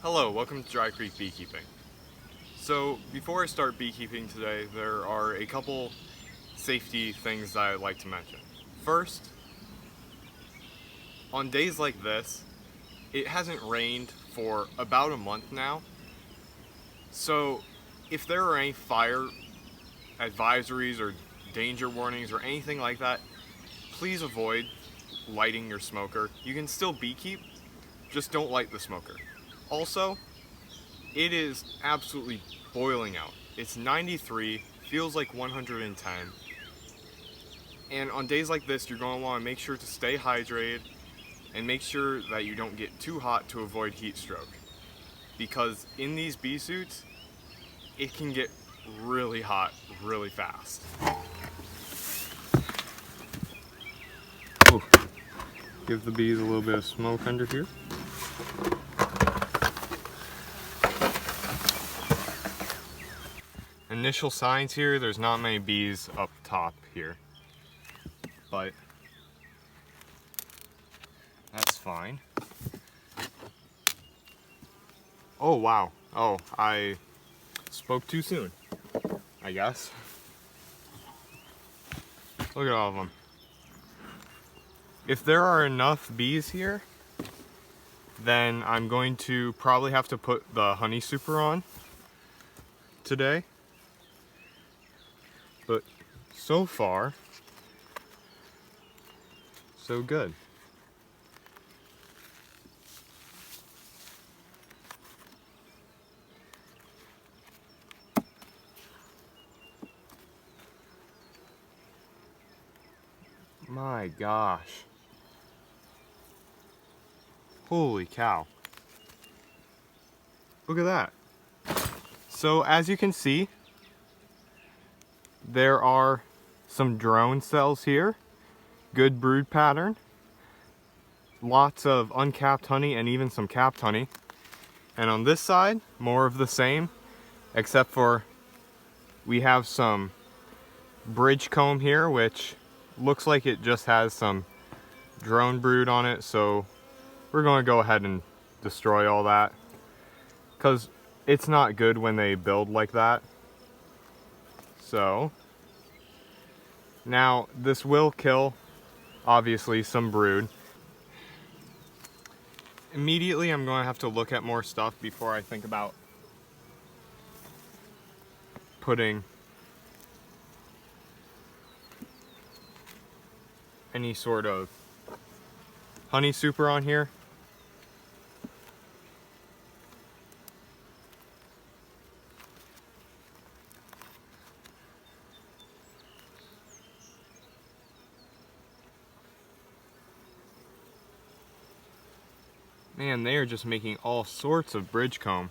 Hello, welcome to Dry Creek Beekeeping. So before I start beekeeping today, there are a couple safety things that I'd like to mention. First, on days like this, it hasn't rained for about a month now. So if there are any fire advisories or danger warnings or anything like that, please avoid lighting your smoker. You can still beekeep, just don't light the smoker. Also, it is absolutely boiling out. It's 93, feels like 110. And on days like this, you're going to want to make sure to stay hydrated and make sure that you don't get too hot to avoid heat stroke. Because in these bee suits, it can get really hot really fast. Ooh. Give the bees a little bit of smoke under here. Initial signs here, there's not many bees up top here, but that's fine. Oh wow, oh, I spoke too soon, I guess. Look at all of them. If there are enough bees here, then I'm going to probably have to put the honey super on today. But so far, so good. My gosh. Holy cow. Look at that. So as you can see, there are some drone cells here, good brood pattern, lots of uncapped honey and even some capped honey. And on this side, more of the same, except for we have some bridge comb here, which looks like it just has some drone brood on it. So we're going to go ahead and destroy all that because it's not good when they build like that. So now this will kill, obviously, some brood. Immediately I'm going to have to look at more stuff before I think about putting any sort of honey super on here. Man, they are just making all sorts of bridge comb.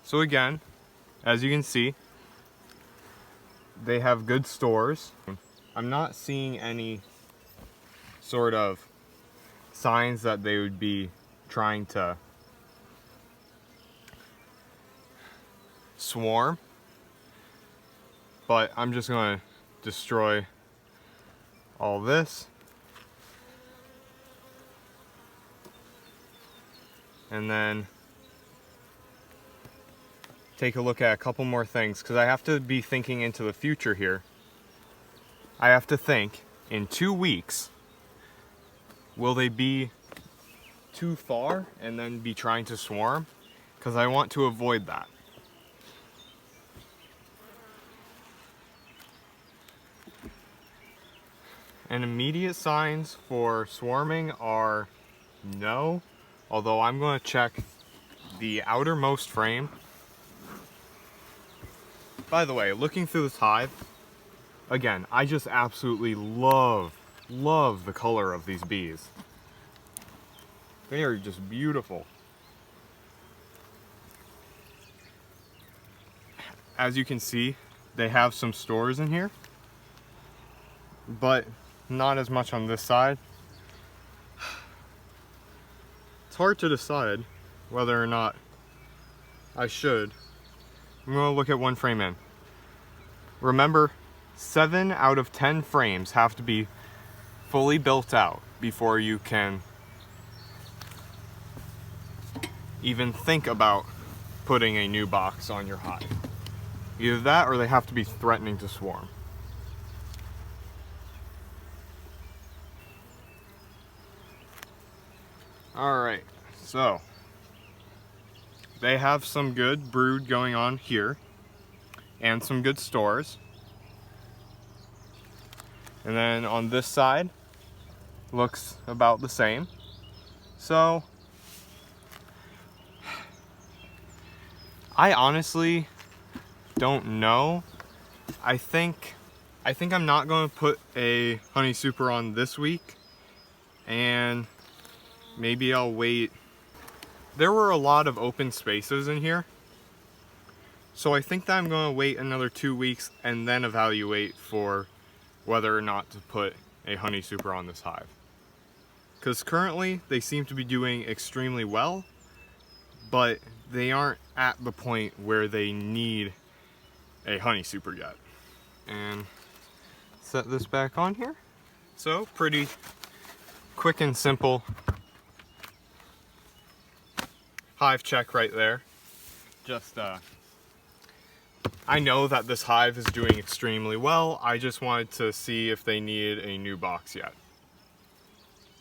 So again, as you can see, they have good stores. I'm not seeing any sort of signs that they would be trying to swarm, but I'm just going to destroy all this, and then take a look at a couple more things, because I have to be thinking into the future here. I have to think, in 2 weeks, will they be too far and then be trying to swarm? Because I want to avoid that. And immediate signs for swarming are no, although I'm going to check the outermost frame. By the way, looking through this hive, again, I just absolutely love the color of these bees. They are just beautiful. As you can see, they have some stores in here, but not as much on this side. It's hard to decide whether or not I should. I'm going to look at one frame in. Remember, 7 out of 10 frames have to be fully built out before you can even think about putting a new box on your hive. Either that or they have to be threatening to swarm. Alright, so they have some good brood going on here and some good stores. And then on this side, looks about the same. So I honestly don't know. I think I'm not going to put a honey super on this week, and maybe I'll wait. There were a lot of open spaces in here, so I think that I'm going to wait another 2 weeks and then evaluate for whether or not to put a honey super on this hive. Because currently they seem to be doing extremely well, but they aren't at the point where they need a honey super yet. And set this back on here. So pretty quick and simple hive check right there. Just I know that this hive is doing extremely well. I just wanted to see if they needed a new box yet.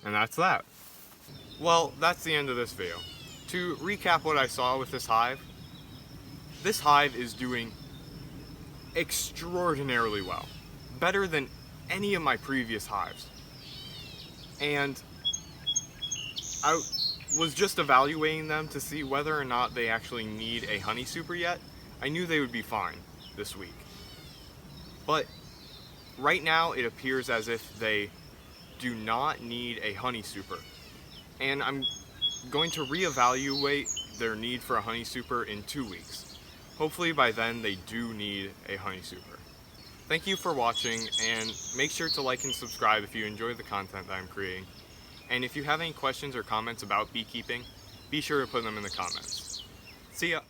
And that's that. Well, that's the end of this video. To recap what I saw with this hive is doing extraordinarily well. Better than any of my previous hives. And I was just evaluating them to see whether or not they actually need a honey super yet. I knew they would be fine this week. But right now it appears as if they do not need a honey super. And I'm going to reevaluate their need for a honey super in 2 weeks. Hopefully by then they do need a honey super. Thank you for watching, and make sure to like and subscribe if you enjoy the content that I'm creating. And if you have any questions or comments about beekeeping, be sure to put them in the comments. See ya!